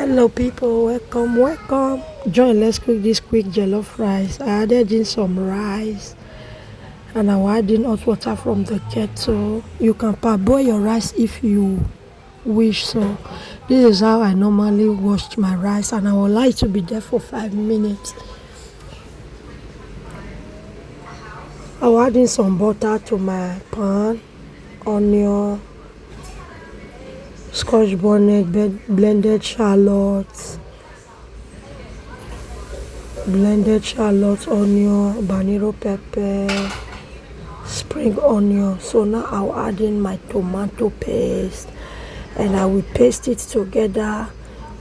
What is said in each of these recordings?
Hello people, welcome. Join, let's cook this quick jollof rice. I added in some rice and I add in hot water from the kettle. You can parboil your rice if you wish. So this is how I normally wash my rice, and I would like to be there for 5 minutes. I'll add in some butter to my pan, onion, scotch bonnet, blended shallots, onion, banero pepper, spring onion. So now I'll add in my tomato paste and I will paste it together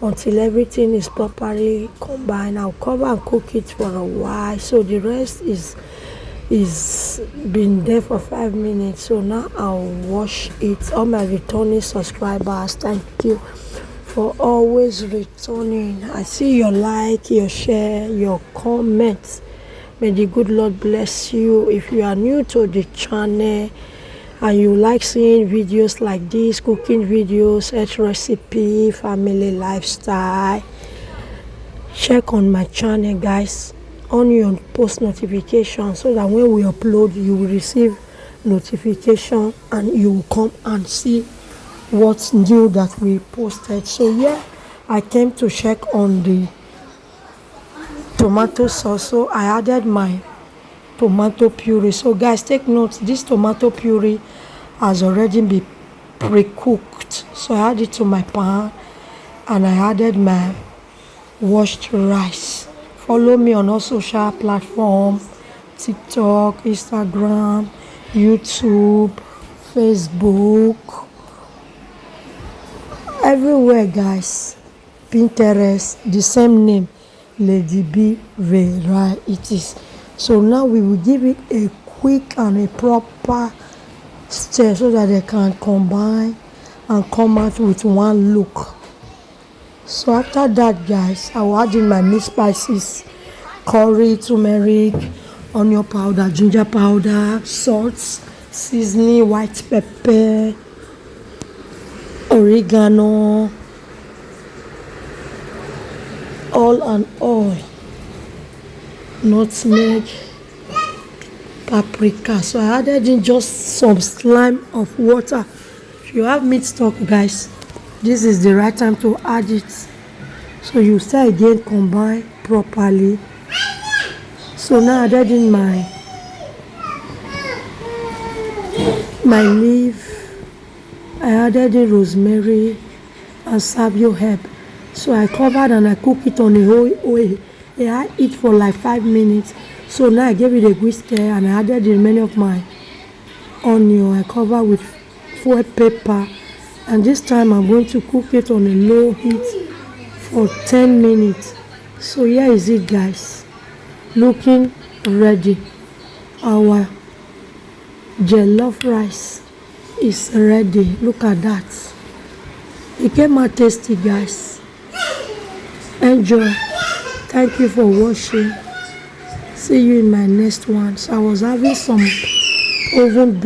until everything is properly combined. I'll cover and cook it for a while, so the rest is been there for 5 minutes. So now I'll wash it. All my returning subscribers, thank you for always returning. I see your like, your share, your comments. May the good Lord bless you. If you are new to the channel and you like seeing videos like this, cooking videos, health recipe, family lifestyle, check on my channel, guys, on your post notification, so that when we upload you will receive notification and you will come and see what's new that we posted. So yeah, I came to check on the tomato sauce, so I added my tomato puree. So guys, take note, this tomato puree has already been pre-cooked. So I added it to my pan and I added my washed rice. Follow me on all social platforms: TikTok, Instagram, YouTube, Facebook, everywhere, guys. Pinterest, the same name, Lady B Varieties. So now we will give it a quick and a proper stir so that they can combine and come out with one look. So after that, guys, I will add in my meat spices: curry, turmeric, onion powder, ginger powder, salt, seasoning, white pepper, oregano, all, nutmeg, paprika. So I added in just some slime of water. If you have meat stock, guys, this is the right time to add it. So you start again, combine properly. So now I added in my leaf. I added in rosemary and savio herb. So I covered and I cook it on a whole oil. I had it for like 5 minutes. So now I gave it a good stir and I added the remaining of my onion. I cover with foil paper, and this time I'm going to cook it on a low heat for 10 minutes. So here is it, guys, looking ready. Our jollof rice is ready. Look at that. It came out tasty, guys. Enjoy. Thank you for watching. See you in my next one. So I was having some oven baked